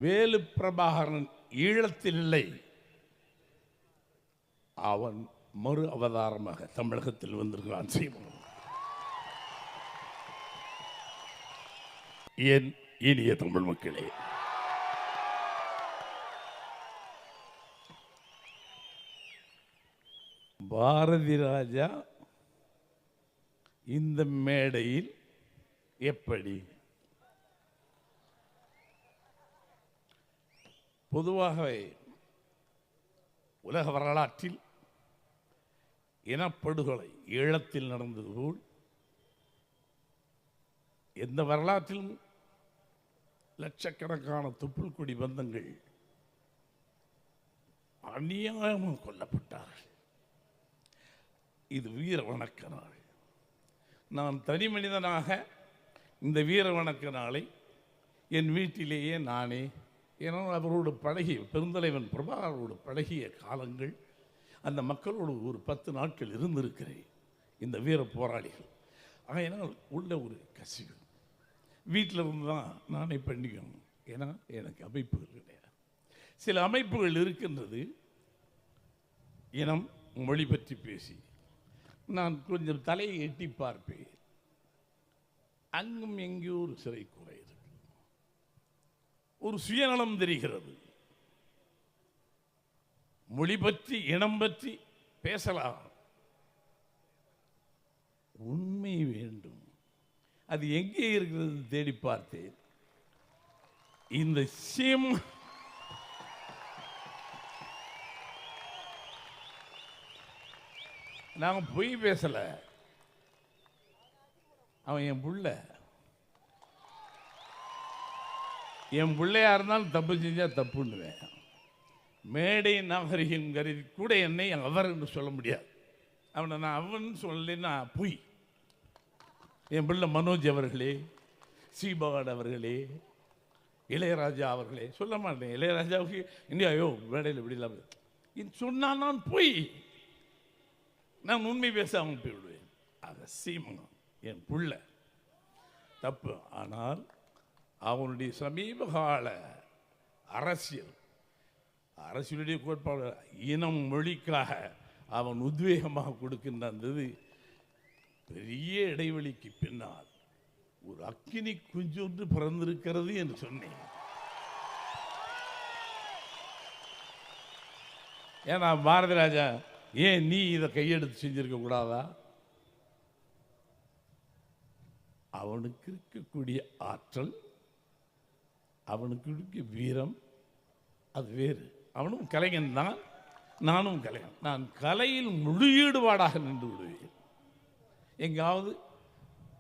வேலு பிரபாகரன் ஈழத்தில் இல்லை, அவன் மறு அவதாரமாக தமிழகத்தில் வந்திருக்கிறான். என் இனிய தமிழ் மக்களே, பாரதி ராஜா இந்த மேடையில் எப்படி? பொதுவாகவே உலக வரலாற்றில் இனப்படுகொலை ஈழத்தில் நடந்தது போல் எந்த வரலாற்றிலும் லட்சக்கணக்கான தொப்புள் கொடி பந்தங்கள் அநியாயமாக கொல்லப்பட்டார்கள். இது வீர வணக்க நாள். நான் தனி மனிதனாக இந்த வீர வணக்க நாளை என் வீட்டிலேயே நானே, ஏன்னா அவரோடு பழகிய பெருந்தலைவன் பிரபாகரோடு பழகிய காலங்கள், அந்த மக்களோடு ஒரு 10 நாட்கள் இருந்திருக்கிறேன். இந்த வீர போராளிகள் அதனால் உள்ள ஒரு கசிவு வீட்டில் இருந்து தான் நானே பண்ணிக்கணும். ஏன்னா எனக்கு அமைப்புகள் கிடையாது. சில அமைப்புகள் இருக்கின்றது, இனம் மொழி பற்றி பேசி நான் கொஞ்சம் தலையை எட்டி பார்ப்பேன். அங்கும் எங்கேயோ ஒரு சிறை குறை இருக்கு, ஒரு சுயநலம் தெரிகிறது. மொழி பற்றி இனம் பற்றி பேசலாம், உண்மை வேண்டும். அது எங்கே இருக்கிறது தேடி பார்த்தேன். இந்த நாங்கள் பொய் பேசல, அவன் என் புள்ள. என் பிள்ளையா இருந்தாலும் தப்பு செஞ்சா தப்புன்னுவேன். மேடை நாகரிகம் கருதி கூட என்னை அவர் என்று சொல்ல முடியாது. அவனை நான் அவன் சொல்லலைன்னா பொய். என் பிள்ளை மனோஜ் அவர்களே, சீபாட் அவர்களே, இளையராஜா அவர்களே சொல்ல மாட்டேன். இளையராஜாவுக்கு இந்தியாயோ மேடையில் இப்படி இல்லாமல் சொன்னான், நான் பொய். நான் உண்மை பேசாமல் போய்விடுவேன். அதை சீமனம் என் புள்ள தப்பு. ஆனால் அவனுடைய சமீப கால அரசியலுடைய கோட்பாடு இனம் மொழிக்காக அவன் உத்வேகமாக கொடுக்கின்ற அந்த பெரிய இடைவெளிக்கு பின்னால் ஒரு அக்கினி குஞ்சொன்று பிறந்திருக்கிறது என்று சொன்னேன். ஏன்னா பாரதி ராஜா, ஏன் நீ இதை கையெடுத்து செஞ்சிருக்க கூடாதா? அவனுக்கு இருக்கக்கூடிய ஆற்றல், அவனுக்கு இருக்க வீரம் அது வேறு. அவனும் கலைஞன் தான், நானும் கலைஞன். நான் கலையில் முழு ஈடுபாடாக நின்று விடுவேன். எங்காவது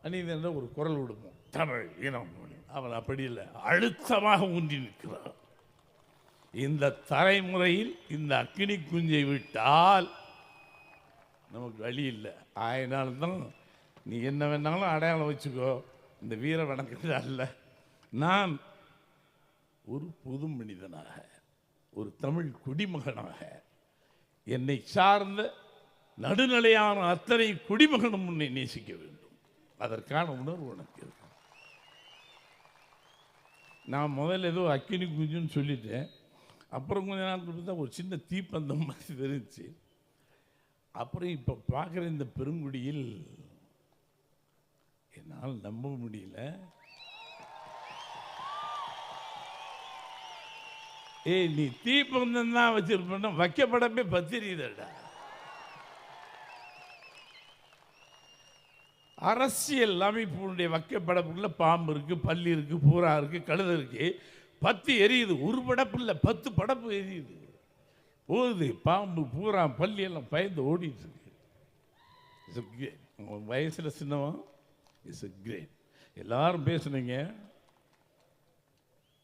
அநீதி என்ற ஒரு குரல் விடுவோம், தமிழ் இனம். அவன் அப்படி இல்லை, அழுத்தமாக ஊன்றி நிற்கிறான். இந்த தலைமுறையில் இந்த அக்கினி குஞ்சை விட்டால் நமக்கு வழி இல்லை. ஆயினால்தான் நீ என்ன வேணாலும் அடையாளம் வச்சுக்கோ, இந்த வீர வணக்கத்தில் அல்ல. நான் ஒரு பொது மனிதனாக, ஒரு தமிழ் குடிமகனாக, என்னை சார்ந்த நடுநிலையான அத்தனை குடிமகனும் உன்னை நேசிக்க வேண்டும். அதற்கான உணர்வு உனக்கு இருக்கு. நான் முதல்ல ஏதோ அக்கினி குஞ்சுன்னு சொல்லிட்டேன். அப்புறம் கொஞ்ச நாள் கொடுத்தா ஒரு சின்ன தீப்பந்தம் மாதிரி தெரிஞ்சு, அப்புறம் இப்போ பார்க்குற இந்த பெருங்குடியில் என்னால் நம்ப முடியல. நீ தீப்பந்தம் தான் வச்சிருப்ப, வைக்கப்படமே பத்திரிதடா. அரசியல் அமைப்புடைய வைக்கப்படப்புக்குள்ள பாம்பு இருக்கு, பல்லி இருக்கு, பூரா இருக்கு, கழுதை இருக்கு, 10 எரியுது. ஒரு படப்பு இல்லை, 10 படப்பு எரியுது. போகுது பாம்பு, பூரா, பள்ளி எல்லாம் பயந்து ஓடிட்டு இருக்கு. வயசில் சின்னவன் இஸ் கிரேட். எல்லாரும் பேசுனீங்க.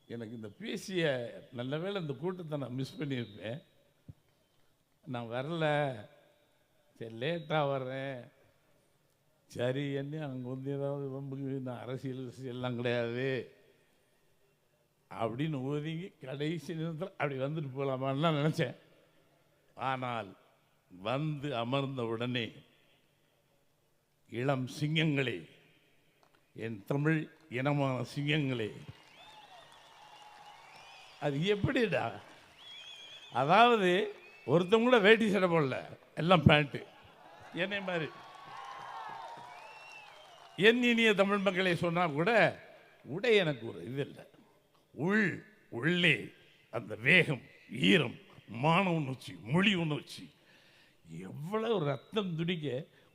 எனக்கு இந்த பேசிய நல்ல வேளை இந்த கூட்டத்தை நான் மிஸ் பண்ணியிருப்பேன். நான் வரல, சரி லேட்டாக வர்றேன். சரி, என்ன அங்கே வந்து ஏதாவது வம்புக்கு, நான் அரசியல் எல்லாம் கிடையாது அப்படின்னு ஒதுங்கி கடைசி நேரத்தில் அப்படி வந்துட்டு போகலாமான்லாம் நினச்சேன். ஆனால் வந்து அமர்ந்த உடனே இளம் சிங்கங்களே, என் தமிழ் இனமான சிங்கங்களே, அது எப்படிடா? அதாவது ஒருத்தவங்க கூட வேட்டி சட்டை போடல, எல்லாம் பேண்ட்டு. என்னை மாதிரி என் இனிய தமிழ் மக்களை சொன்னால் கூட உடை எனக்கு ஒரு இது இல்லை. உள்ளே அந்த வேகம், ஈரம், மான உணர்ச்சி, மொழி உணர்ச்சி, எவ்வளவு ரத்தம் துடிக்க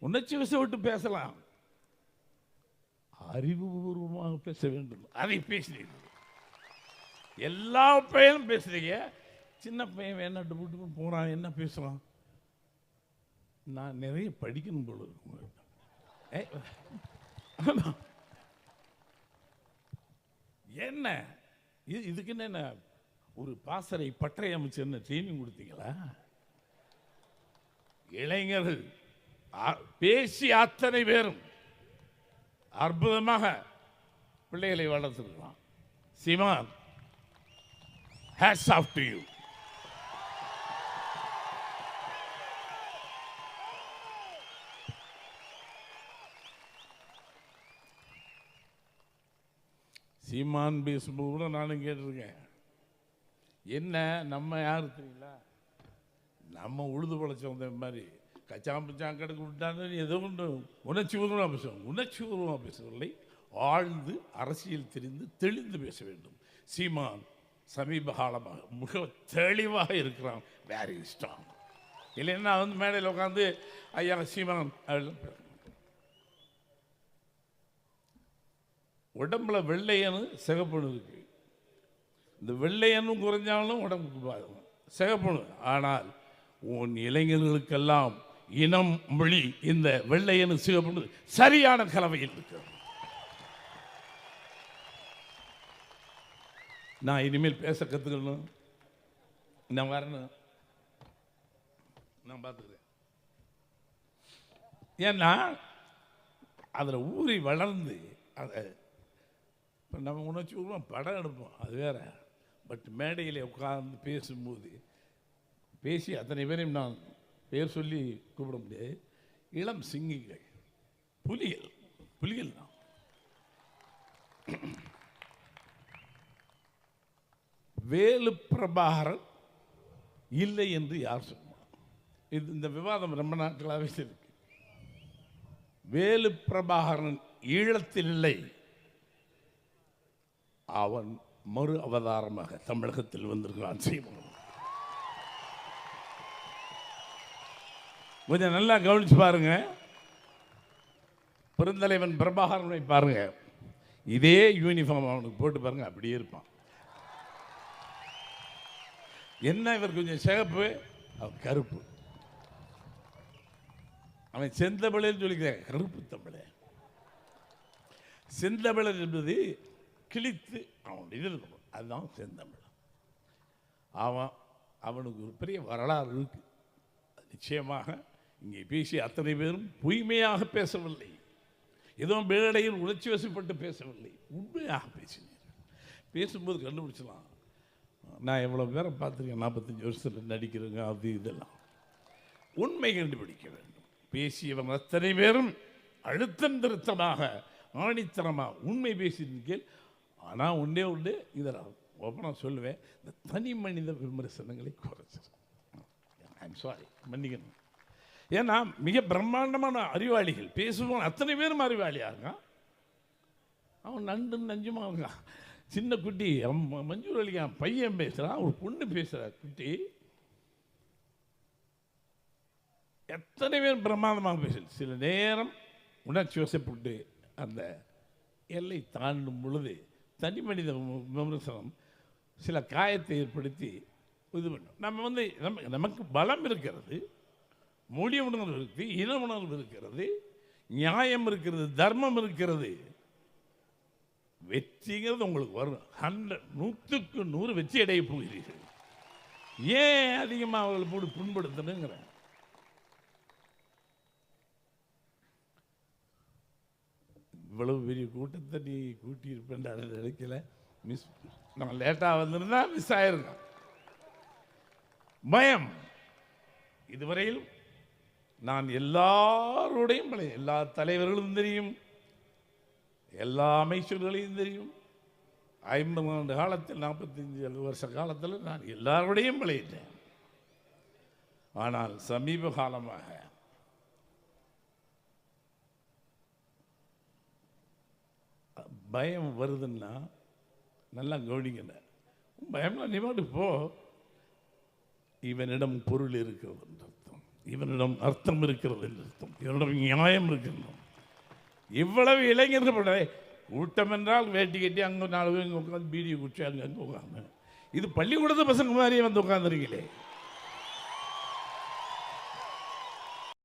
உணர்ச்சி விட்டு பேசலாம், அறிவுபூர்வமாக பேச வேண்டும். அதை பேசுறீங்க, எல்லா பையனும் பேசுறீங்க. சின்ன பையன் வேணாட்டு போட்டு போறான், என்ன பேசுறான்? நான் நிறைய படிக்கணும் போல இருக்கும். என்ன இதுக்கு என்ன ஒரு பாசறை பட்டறை அமைச்சு என்ன ட்ரைனிங் கொடுத்தீங்களா? இளைஞர்கள் பேசி அத்தனை பேரும் அற்புதமாக பிள்ளைகளை வளர்த்துருக்கலாம். சீமான், hats off to you. சீமான் பேசும்போது கூட நானும் கேட்டிருக்கேன். என்ன நம்ம யாரு தெரியல, நம்ம உழுது பழச்சவங்க மாதிரி கச்சாம்பச்சான் கடுக்கு விட்டான்னு ஏதோ ஒன்று உணர்ச்சி பூர்வமாக பேசுவோம். உணர்ச்சி பூர்வமாக பேசவில்லை, ஆழ்ந்து அரசியல் தெரிந்து தெளிந்து பேச வேண்டும். சீமான் சமீப காலமாக மிக தெளிவாக இருக்கிறான். Very strong. இல்லைன்னா வந்து மேடையில் உட்காந்து ஐயா சீமான் உடம்புல வெள்ளையனு சிகப்பணு இருக்கு. இந்த வெள்ளையனும் குறைஞ்சாலும் உடம்புக்கு பாருங்க சிகப்பணு. ஆனால் உன் இளைஞர்களுக்கெல்லாம் இனம், மொழி, இந்த வெள்ளையனு சிகப்பணு சரியான கலவையில் இருக்கிறது. நான் இனிமேல் பேச கற்றுக்கணும், நான் வரணும், நான் பார்த்துக்கிறேன். ஏன்னா அதில் ஊறி வளர்ந்து அதை இப்போ நம்ம உணர்ச்சி படம் எடுப்போம், அது வேற. பட் மேடையில் உட்கார்ந்து பேசும்போது பேசி அத்தனை பேரையும் நான் பேர் சொல்லி கூப்பிட முடியாது. இளம் சிங்கிகள், புலிகள் தான். வேலு பிரபாகரன் இல்லை என்று யார் சொன்னார்? இந்த விவாதம் ரொம்ப நாட்களாகவே இருக்கு. வேலு பிரபாகரன் ஈழத்தில் இல்லை, அவன் மறு அவதாரமாக தமிழகத்தில் வந்திருக்கிறான். சீமான் கொஞ்சம் நல்லா கவனிச்சு பாருங்க. பெருந்தலைவன் பிரபாகரனை பாருங்க, இதே யூனிஃபார்ம் அவனுக்கு போட்டு பாருங்க, அப்படியே இருப்பான். என்ன இவர் கொஞ்சம் சிகப்பு, அவன் கருப்பு. அவன் செந்தமிழன் சொல்லிக்கிறேன், கருப்பு தமிழ. செந்தமிழன் என்பது கிழித்து அவனுடைய இது இருக்கணும், அதுதான் செந்தமிழ். அவனுக்கு ஒரு பெரிய வரலாறு இருக்கு. நிச்சயமாக இங்கே பேசிய அத்தனை பேரும் பொய்மையாக பேசவில்லை, ஏதோ மேடையில் உணர்ச்சி வசப்பட்டு பேசவில்லை, உண்மையாக பேசினீர்கள். பேசும்போது கண்டுபிடிச்சலாம். நான் எவ்வளோ பேரை பார்த்துருக்கேன், 45 வருஷத்தில் நடிக்கிறேங்க, அது இதெல்லாம் உண்மை கண்டுபிடிக்க வேண்டும். பேசியவன் அத்தனை பேரும் அழுத்தம் திருத்தமாக ஆணித்தனமாக உண்மை பேசியிருக்கேன். ஆனால் ஒன்றே இதில் நான் சொல்லுவேன், இந்த தனி மனித விமர்சனங்களை குறைச்சிரு. ஐம் சாரி, மன்னிக்கணும். ஏன்னா மிக பிரம்மாண்டமான அறிவாளிகள் பேசுவான், அத்தனை பேரும் அறிவாளியாக இருக்கான். அவன் நஞ்சுமா இருக்கான். சின்ன குட்டி மஞ்சூர் அலிகான் பையன் பேசுகிறான், ஒரு பொண்ணு பேசுகிறா குட்டி. எத்தனை பேர் பிரம்மாண்டமாக பேசல. சில நேரம் உணர்ச்சி வசப்பட்டு அந்த எல்லை தாண்டும் பொழுது தனி மனித விமர்சனம் சில காயத்தை ஏற்படுத்தி இது பண்ணும். நம்ம நமக்கு பலம் இருக்கிறது, மொழி உணர்வு இருக்குது, இன உணர்வு இருக்கிறது, நியாயம் இருக்கிறது, தர்மம் இருக்கிறது. வெற்றிங்கிறது உங்களுக்கு வரும். 100க்கு 100 வெற்றி அடைய போகிறீர்கள். ஏன் அதிகமாக அவர்களை போட்டு புண்படுத்தணுங்கிற இவ்வளவு பெரிய கூட்டத்தை நீ கூட்டியிருப்பேன் நினைக்கல. மிஸ் நம்ம லேட்டாக வந்திருந்தா மிஸ் ஆயிருக்கோம். பயம். இதுவரையில் நான் எல்லாரோடையும் எல்லா தலைவர்களும் தெரியும், எல்லா அமைச்சர்களையும் தெரியும், 50 ஆண்டு காலத்தில் 45 வருஷ காலத்தில் நான் எல்லாரோடையும் பழகிட்டேன். ஆனால் சமீப காலமாக பயம் வருதுன்னா நல்லா கவனிக்கல. பயம்லாம் நீ பாட்டு போ. இவனிடம் பொருள் இருக்கிறது என்று அர்த்தம், இவனிடம் அர்த்தம் இருக்கிறது என்று அர்த்தம், இவனிடம் நியாயம் இருக்கிறது. இவ்வளவு இளைஞர்கள் கூட்டம் என்றால் வேட்டி கட்டி அங்கே 4 பேர் இங்கே உட்காந்து பீடியை குடிச்சு அங்கே உட்காந்து, இது பள்ளிக்கூடத்து பசங்க மாதிரியே வந்து உட்காந்துருக்கீங்களே.